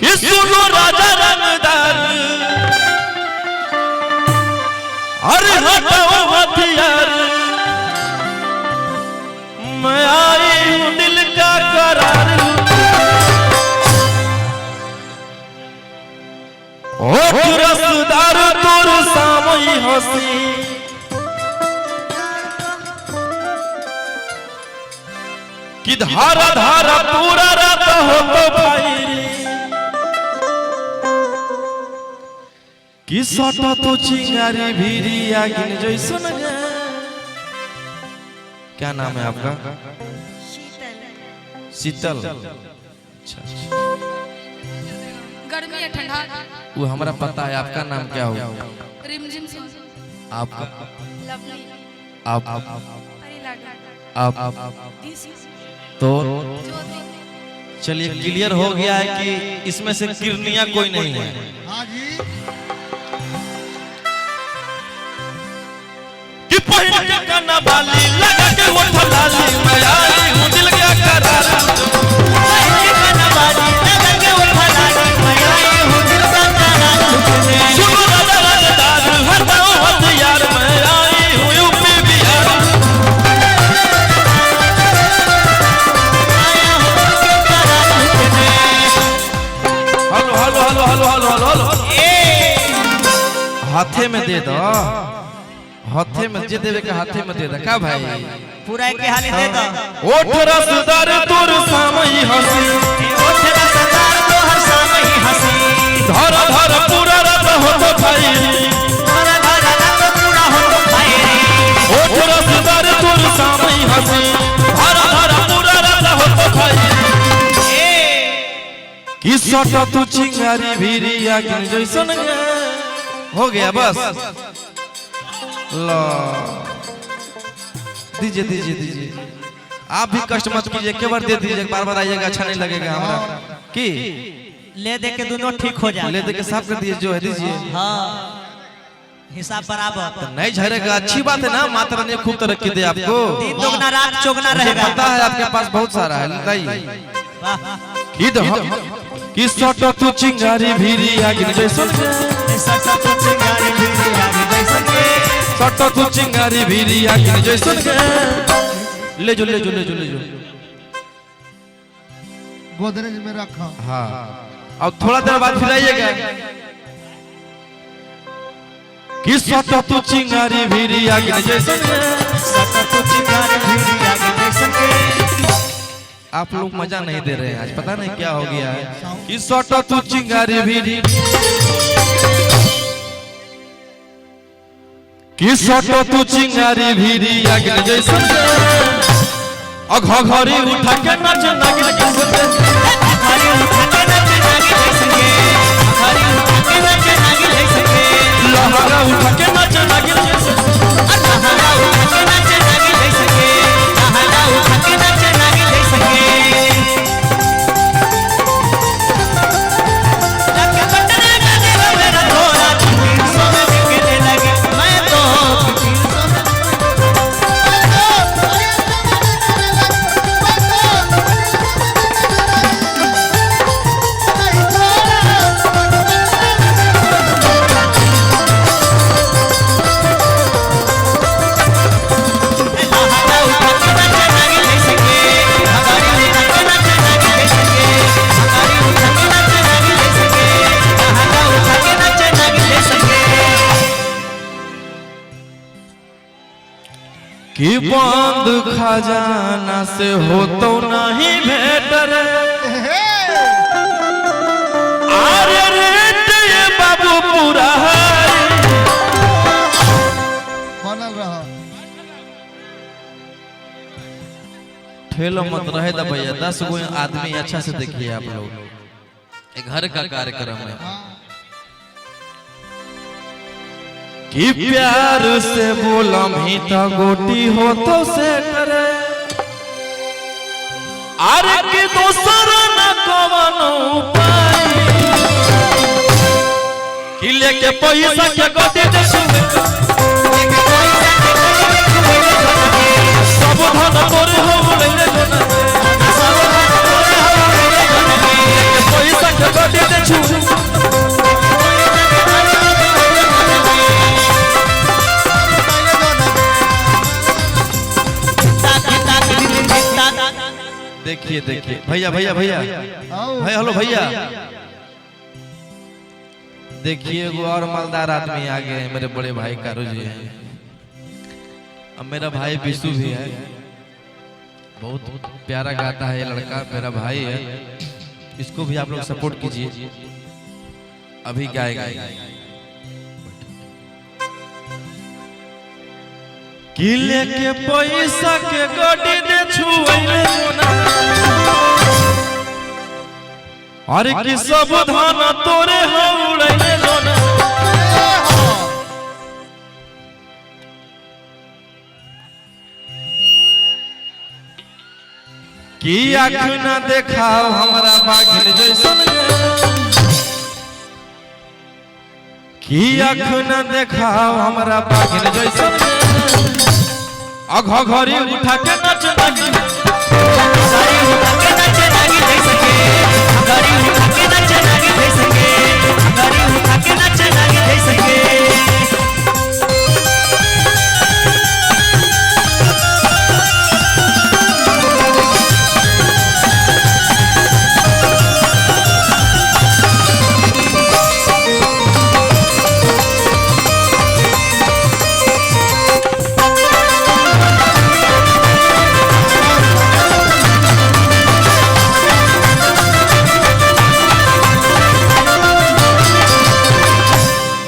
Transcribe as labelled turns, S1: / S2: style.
S1: कि सुनो राजा रंगदार अरे हटाओ हथियार मैं आई हूं दिल का करार ओ रसदार तोर सामई हंसी कि धारा धारा पूरा रात हो तो भाई कि सटा तो चिंगारी भीरी आगिन जैसन है। क्या नाम है आपका? शीतल। अच्छा
S2: गर्मी है ठंडा
S1: वो हमारा पता है। आपका नाम क्या होगा?
S2: रिमझिम सिंह।
S1: आपका?
S2: लवली।
S1: आप तो चलिए क्लियर हो गया है कि इसमें से किरनिया कोई नहीं है।
S3: हाँ जी।
S1: कि पहन के काना बाली लगा के होठ लाली मैं आई हूं दिल का करार पहन के काना बाली लगा के होठ लाली मैं आई हूं दिल का करार सुनो राजा रंगदार हटाओ हथियार मैं आई हूं UP Bihar hello hello hello hello hello hello हाथे में दे दो हाथे में जे देवे के हाथे में दे दे का भाई
S4: पूरा के हाले दे दो
S1: ओठ रसदार तोर सामई हंसी
S4: ओठ रसदार तोहर सामई हंसी
S1: धर धर पूरा रात हो तो भाई
S4: धर धर रात पूरा हो तो भाई
S1: ओठ रसदार तोर सामई हंसी धर धर पूरा रात हो तो भाई कि सटा तू चिंगारी भीरी आगिन जैसन हो गया बस ला दीजिए दीजिए दीजिए आप भी कष्ट मत कीजिए एक बार दे दीजिए बार बार आइएगा अच्छा नहीं लगेगा हमारा कि
S4: ले दे के दोनों ठीक हो जाए
S1: ले दे के साफ कर दीजिए जो है दीजिए
S4: हाँ हिसाब बराबर
S1: तो नहीं झड़ेगा अच्छी बात है ना माता ने खूब तरक्की दे आपको
S4: दिन दोगुना रात चौगुना रहेगा
S1: पता है आपके पास बहुत सारा है बताइए
S4: वाह
S1: कि सटा तू चिंगारी भीरी आगिन जैसन
S4: सटा तू चिंगारी भीरी आगिन जैसन
S1: सटा तू चिंगारी भीरी आगिन जैसन ले जो ले जो ले जो ले जो
S3: गोदरेज में रखा।
S1: हाँ अब थोड़ा देर बाद फिर आइएगा कि सटा तू चिंगारी भीरी आगिन जैसन
S4: सटा तू चिंगारी भीरी आगिन जैसन
S1: आप लोग मजा नहीं दे रहे हैं आज पता नहीं क्या हो गया है कि सटा तू चिंगारी भीरी कि सटा तू चिंगारी भीरी आगिन जैसन घघरी उठा के नाच नागिन जैसन
S4: घघरी उठा के नाच नागिन जैसन घघरी उठा के नाच नागिन जैसन
S1: लहंगा उठा के नाच नागिन जैसन
S4: लहंगा उठा के नाच नागिन जैसन लहंगा उठा के नाच नागिन जैसन लगे बटने गाने मेरा थोड़ा 300 में बिकने लगे मैं तो 300
S1: कि बंद खजाना से हो तो नहीं भेट रे अरे रेट ये बाबू पूरा है
S3: बनल रहा।
S1: ठेलो मत रहे दा भैया 10 गो आदमी अच्छा से देखिए आप लोग एक घर का कार्यक्रम है कि प्यार से बोला मीठा गोटी हो तो सेट रे अरे कि दोसर न कवनो उपाय कि लेके पैसा के गोटी दे सब धन तोरे हो ले पैसा के गोटी दे देखिए देखिए भैया भैया भैया
S3: आओ
S1: भाई हेलो भैया देखिए वो और मालदार आदमी आ गए हैं मेरे बड़े भाई कारू जी हैं अब मेरा भाई विशु भी है बहुत प्यारा गाता है ये लड़का मेरा भाई है इसको भी आप लोग सपोर्ट कीजिए अभी गाएगा किले के पैसा के गोडी दे छुएले सोना अरे कि सब धान तोरे हौड़ैले लोना की आँख न देखाओ हमरा बाघिन जैसन की आँख न देखाओ हमरा बाघिन जैसन घरी उठा के नच लगी